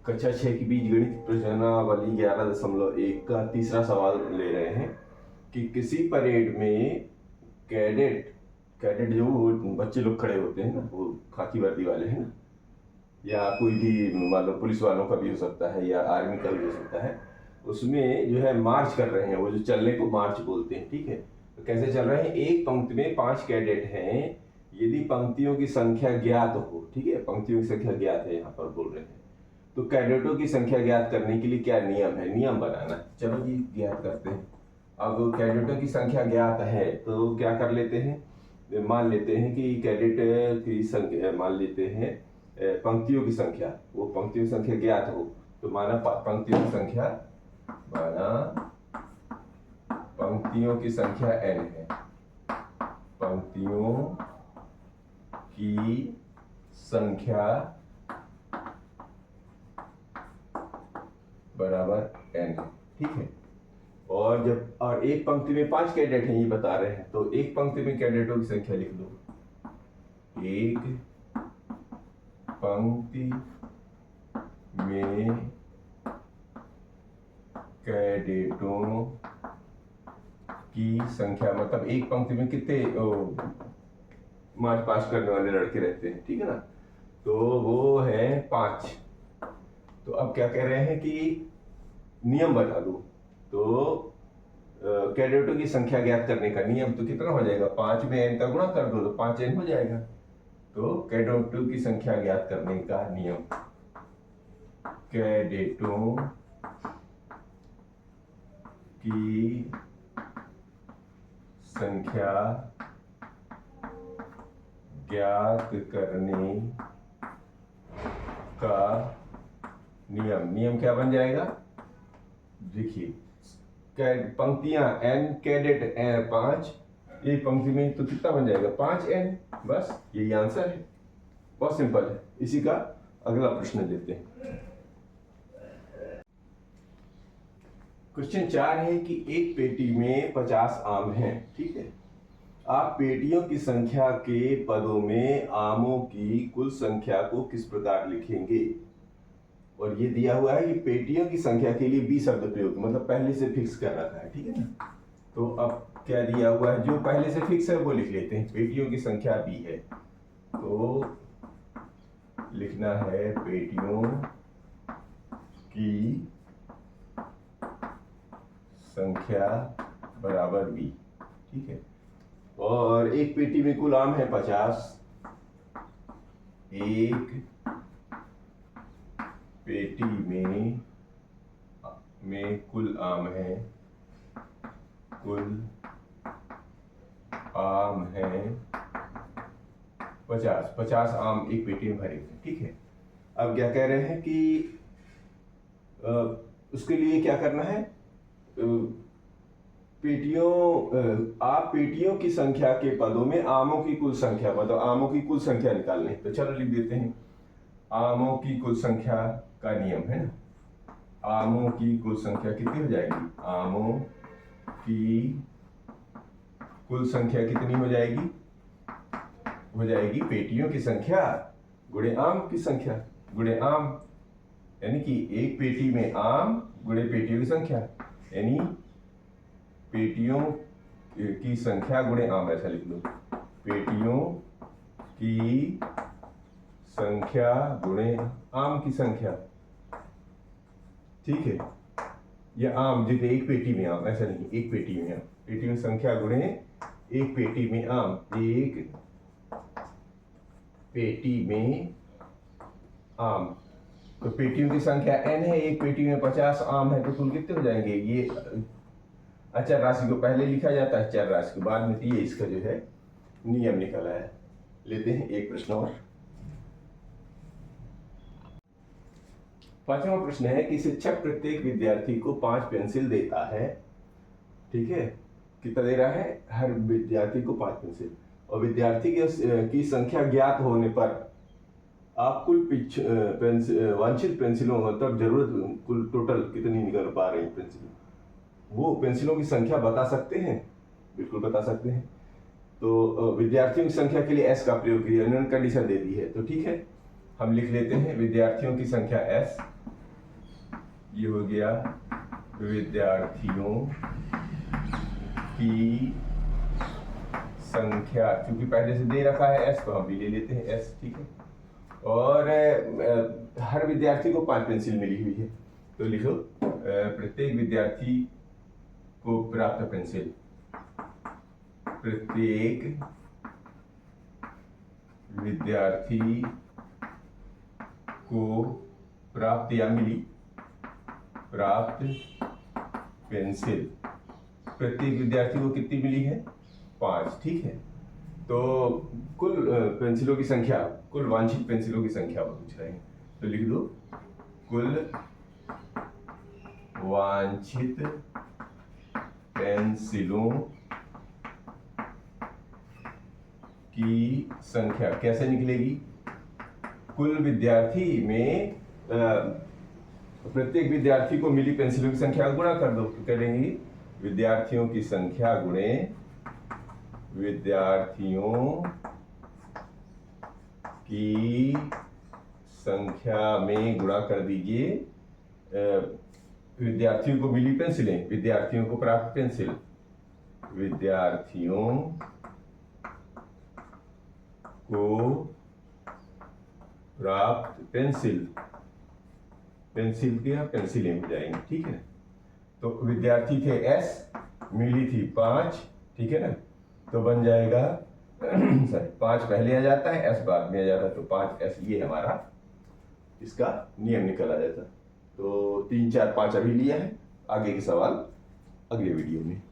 कक्षा 6 की बीजगणित प्रश्नावली 11.1 का तीसरा सवाल ले रहे हैं कि किसी परेड में कैडेट कैडेट जो बच्चे लोग खड़े होते हैं ना, वो खाकी वर्दी वाले हैं ना, या कोई भी मान लो पुलिस वालों का भी हो सकता है या आर्मी का भी हो सकता है, उसमें जो है मार्च कर रहे हैं। वो जो चलने को मार्च बोलते हैं, ठीक है। तो कैसे चल रहे हैं? एक पंक्ति में 5 कैडेट हैं। यदि पंक्तियों की संख्या ज्ञात हो, ठीक है, पंक्तियों की संख्या ज्ञात है, यहाँ पर बोल रहे हैं, तो कैडेटों की संख्या ज्ञात करने के लिए क्या नियम है? नियम बनाना। चलो जी ज्ञात करते हैं। अब कैडेटों की संख्या ज्ञात है तो क्या कर लेते हैं, मान लेते हैं कि कैडेट की संख्या, मान लेते हैं पंक्तियों की संख्या, वो पंक्तियों की संख्या ज्ञात हो तो माना पंक्तियों की संख्या, माना पंक्तियों की संख्या n है, पंक्तियों की संख्या बराबर n है, ठीक है। और एक पंक्ति में 5 कैडेट हैं, ये बता रहे हैं, तो एक पंक्ति में कैडेटों की संख्या लिख दो। एक पंक्ति में कैडेटों की संख्या, मतलब एक पंक्ति में कितने मार्च पास करने वाले लड़के रहते हैं, ठीक है ना, तो वो है 5। तो अब क्या कह रहे हैं कि नियम बता दो। तो कैडेटों की संख्या ज्ञात करने का नियम तो कितना हो जाएगा? 5 में n का गुणा कर दो तो 5n हो जाएगा। तो कैडेटों की संख्या ज्ञात करने का नियम, कैडेटों की संख्या ज्ञात करने का नियम क्या बन जाएगा? देखिए, पंक्तियां n, कैडेट 5, ये पंक्ति में तो कितना बन जाएगा? 5n। बस यही आंसर है, बहुत सिंपल है। इसी का अगला प्रश्न लेते हैं। क्वेश्चन 4 है कि एक पेटी में 50 आम हैं, ठीक है। आप पेटियों की संख्या के पदों में आमों की कुल संख्या को किस प्रकार लिखेंगे? और ये दिया हुआ है कि पेटियों की संख्या के लिए बी शब्द प्रयोग, मतलब पहले से फिक्स कर रखा है, ठीक है ना। तो अब क्या दिया हुआ है? जो पहले से फिक्स है वो लिख लेते हैं। पेटियों की संख्या बी है तो लिखना है पेटियों की संख्या बराबर बी, ठीक है। और एक पेटी में कुल आम है 50। एक पेटी में कुल आम है, कुल आम है 50 आम एक पेटी में भरे थे, ठीक है। अब क्या कह रहे हैं कि उसके लिए क्या करना है? आप पेटियों की संख्या के पदों में आमों की कुल संख्या, मतलब आमों की कुल संख्या निकालनी। तो चलो लिख देते हैं। आमों की कुल संख्या का नियम है ना, आमों की कुल संख्या कितनी हो जाएगी? आमों की कुल संख्या कितनी हो जाएगी? हो जाएगी पेटियों की संख्या गुणे आम की संख्या गुणे आम, यानी कि एक पेटी में आम गुणे पेटियों की संख्या, यानी पेटियों की संख्या गुणे आम, ऐसा लिख लो। पेटियों की संख्या गुणे आम की संख्या, ठीक है। ये आम जितने एक पेटी में आम, ऐसा नहीं, एक पेटी में आम, पेटी में संख्या गुणे एक पेटी में आम। एक पेटी में आम, तो पेटियों की संख्या n है, एक पेटी में 50 आम है, तो कुल कितने हो जाएंगे? ये अचर राशि को पहले लिखा जाता है, चर राशि को बाद में। तो ये इसका जो है नियम निकल आया। लेते हैं एक प्रश्न और। 5वां प्रश्न है कि शिक्षक प्रत्येक विद्यार्थी को 5 पेंसिल देता है, ठीक है। कितना दे रहा है? हर विद्यार्थी को 5 पेंसिल, और विद्यार्थी की संख्या ज्ञात होने पर आप कुल वांछित पेंसिलों, मतलब जरूरत कुल टोटल कितनी निकल पा रही पेंसिल, वो पेंसिलों की संख्या बता सकते हैं। बिल्कुल बता सकते हैं। तो विद्यार्थियों की संख्या के लिए एस का प्रयोग किया, उन्होंने कंडीशन दे दी है, तो ठीक है। हम लिख लेते हैं विद्यार्थियों की संख्या S, ये हो गया विद्यार्थियों की संख्या, क्योंकि पहले से दे रखा है S तो हम भी ले लेते हैं S, ठीक है। और हर विद्यार्थी को 5 पेंसिल मिली हुई है, तो लिखो प्रत्येक विद्यार्थी को प्राप्त पेंसिल, प्रत्येक विद्यार्थी को प्राप्त या मिली प्राप्त पेंसिल, प्रत्येक विद्यार्थी को कितनी मिली है? 5, ठीक है। तो कुल पेंसिलों की संख्या, कुल वांछित पेंसिलों की संख्या वो पूछ रहे हैं, तो लिख दो कुल वांछित पेंसिलों की संख्या कैसे निकलेगी? कुल विद्यार्थी में प्रत्येक विद्यार्थी को मिली पेंसिलों की संख्या गुणा कर दो, तो करेंगे विद्यार्थियों की संख्या गुणे विद्यार्थियों की संख्या में गुणा कर दीजिए विद्यार्थियों को मिली पेंसिलें, विद्यार्थियों को प्राप्त पेंसिल, विद्यार्थियों को प्राप्त पेंसिल, पेंसिल के या पेंसिलें हो जाएंगे, ठीक है। तो विद्यार्थी थे S, मिली थी 5, ठीक है ना, तो बन जाएगा सॉरी 5 पहले आ जाता है, S बाद में आ जाता है, तो 5S ये हमारा इसका नियम निकल आ जाता। तो 3, 4, 5 अभी लिया है, आगे के सवाल अगले वीडियो में।